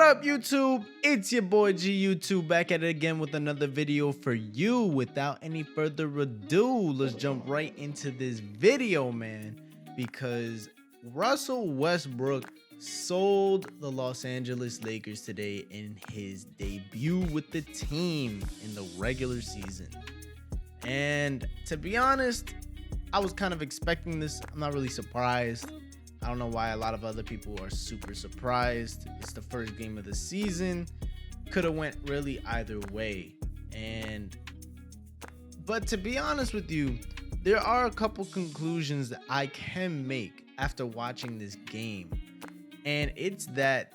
What up, YouTube? It's your boy G YouTube back at it again with another video for you. Without any further ado, let's jump right into this video, man, because Russell Westbrook sold the Los Angeles Lakers today in his debut with the team in the regular season. And to be honest, I was kind of expecting this. I'm not really surprised. I don't know why a lot of other people are super surprised. It's the first game of the season. Could have went really either way. But to be honest with you, there are a couple conclusions that I can make after watching this game. And it's that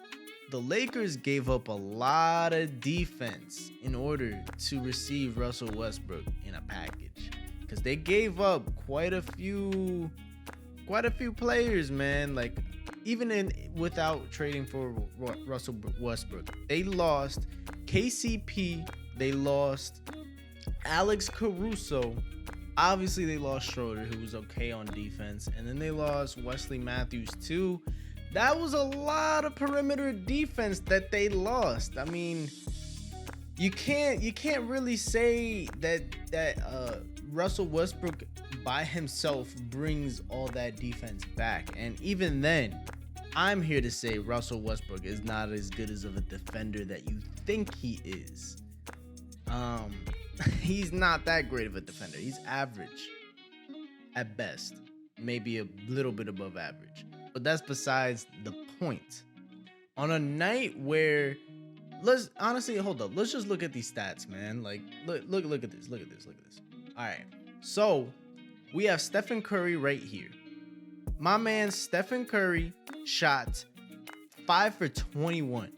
the Lakers gave up a lot of defense in order to receive Russell Westbrook in a package. Because they gave up quite a few players, man. Like, even without trading for Russell Westbrook, they lost KCP, they lost Alex Caruso, obviously they lost Schroeder, who was okay on defense, and then they lost Wesley Matthews too. That was a lot of perimeter defense that they lost. I mean, you can't really say that Russell Westbrook by himself brings all that defense back. And even then, I'm here to say Russell Westbrook is not as good as of a defender that you think he is. He's not that great of a defender. He's average at best, maybe a little bit above average, but that's besides the point. On a night where, let's honestly hold up, let's just look at these stats, man. Like, look at this. All right, so we have Stephen Curry right here. My man Stephen Curry shot 5 for 21.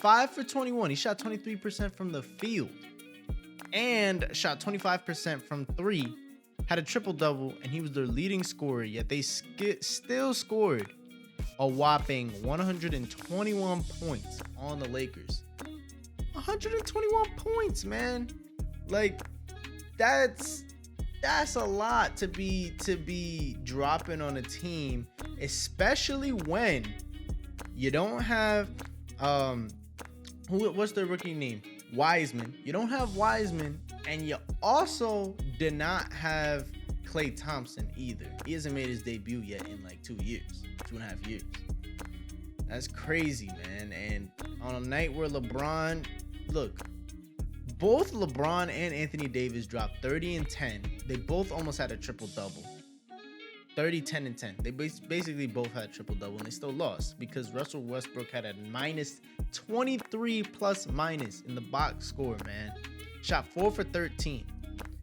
5 for 21. He shot 23% from the field and shot 25% from three. Had a triple-double, and he was their leading scorer, yet they still scored a whopping 121 points on the Lakers. 121 points, man. Like, that's a lot to be dropping on a team, especially when you don't have what's the rookie name? Wiseman. You don't have Wiseman, and you also did not have Klay Thompson either. He hasn't made his debut yet in like 2.5 years. That's crazy, man. And on a night where both LeBron and Anthony Davis dropped 30 and 10. They both almost had a triple-double. 30, 10, and 10. They basically both had a triple-double, and they still lost because Russell Westbrook had a minus 23 plus minus in the box score, man. Shot 4 for 13.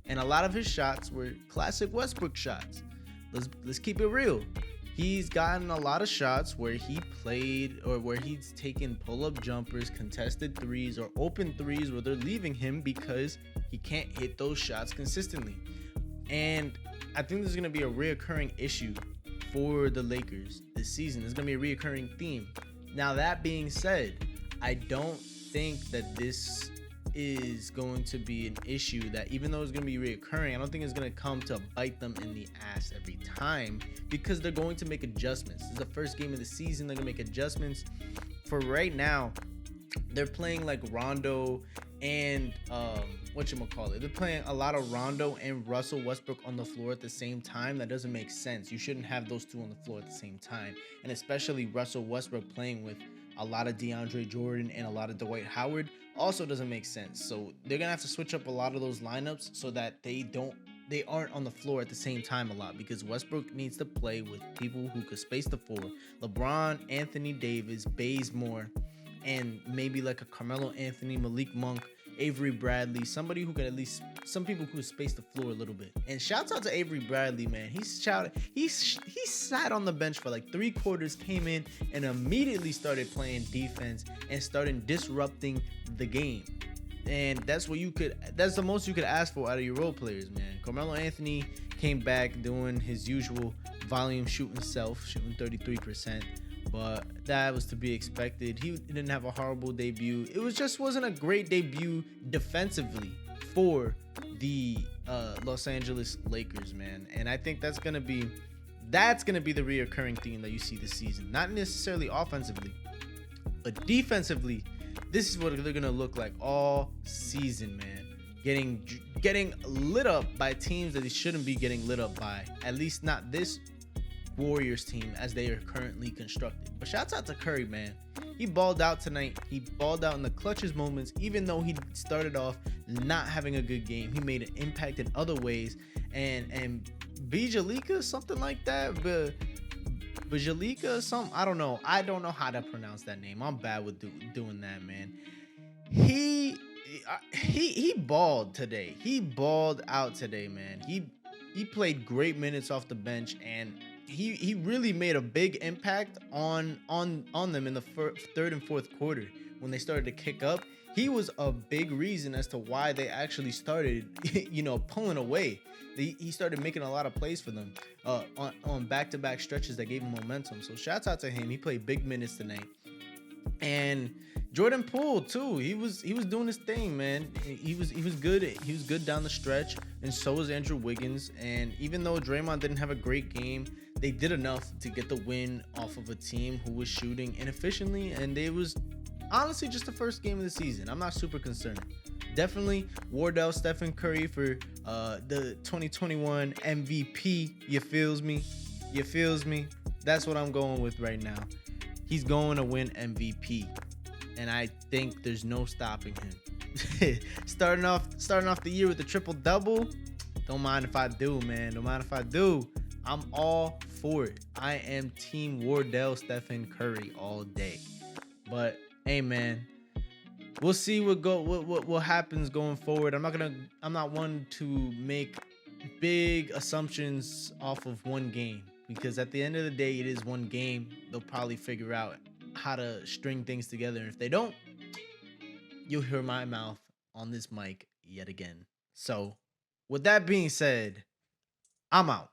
And a lot of his shots were classic Westbrook shots. Let's keep it real. He's gotten a lot of shots where he played or where he's taken pull-up jumpers, contested threes, or open threes where they're leaving him because he can't hit those shots consistently. And I think this is going to be a reoccurring issue for the Lakers this season. There's going to be a reoccurring theme. Now, that being said, I don't think that this is going to be an issue that, even though it's going to be reoccurring, I don't think it's going to come to bite them in the ass every time, because they're going to make adjustments. This is the first game of the season. They're going to make adjustments. For right now, they're playing like Rondo and they're playing a lot of Rondo and Russell Westbrook on the floor at the same time. That doesn't make sense. You shouldn't have those two on the floor at the same time, and especially Russell Westbrook playing with a lot of DeAndre Jordan and a lot of Dwight Howard also doesn't make sense. So they're gonna have to switch up a lot of those lineups so that they aren't on the floor at the same time a lot, because Westbrook needs to play with people who could space the floor. LeBron, Anthony Davis, Bazemore, and maybe like a Carmelo Anthony, Malik Monk, Avery Bradley, somebody who could some people who space the floor a little bit. And shouts out to Avery Bradley, man. He sat on the bench for like 3 quarters, came in and immediately started playing defense and started disrupting the game. And that's the most you could ask for out of your role players, man. Carmelo Anthony came back doing his usual volume shooting 33%. But that was to be expected. He didn't have a horrible debut. It wasn't a great debut defensively for the Los Angeles Lakers, man. And I think that's gonna be the reoccurring theme that you see this season. Not necessarily offensively, But defensively, this is what they're gonna look like all season, man. Getting lit up by teams that they shouldn't be getting lit up by. At least not this Warriors team as they are currently constructed. But shouts out to Curry, man. He balled out tonight. He balled out in the clutchest moments. Even though he started off not having a good game, he made an impact in other ways. And Bijalika, something like that. Bijalika, something. I don't know. I don't know how to pronounce that name. I'm bad with doing that, man. He balled today. He balled out today, man. He played great minutes off the bench, and he really made a big impact on them in the third and fourth quarter when they started to kick up. He was a big reason as to why they actually started, pulling away. He started making a lot of plays for them on back-to-back stretches that gave him momentum. So shouts out to him. He played big minutes tonight. And Jordan Poole too. He was doing his thing, man. He was good. He was good down the stretch, and so was Andrew Wiggins. And even though Draymond didn't have a great game, they did enough to get the win off of a team who was shooting inefficiently. And it was honestly just the first game of the season. I'm not super concerned. Definitely Wardell Stephen Curry for the 2021 MVP. You feels me? That's what I'm going with right now. He's going to win MVP, and I think there's no stopping him. starting off the year with a triple double. Don't mind if I do, man. Don't mind if I do. I'm all for it. I am Team Wardell Stephen Curry all day. But hey, man, we'll see what happens going forward. I'm not one to make big assumptions off of one game, because at the end of the day, it is one game. They'll probably figure out how to string things together. And if they don't, you'll hear my mouth on this mic yet again. So with that being said, I'm out.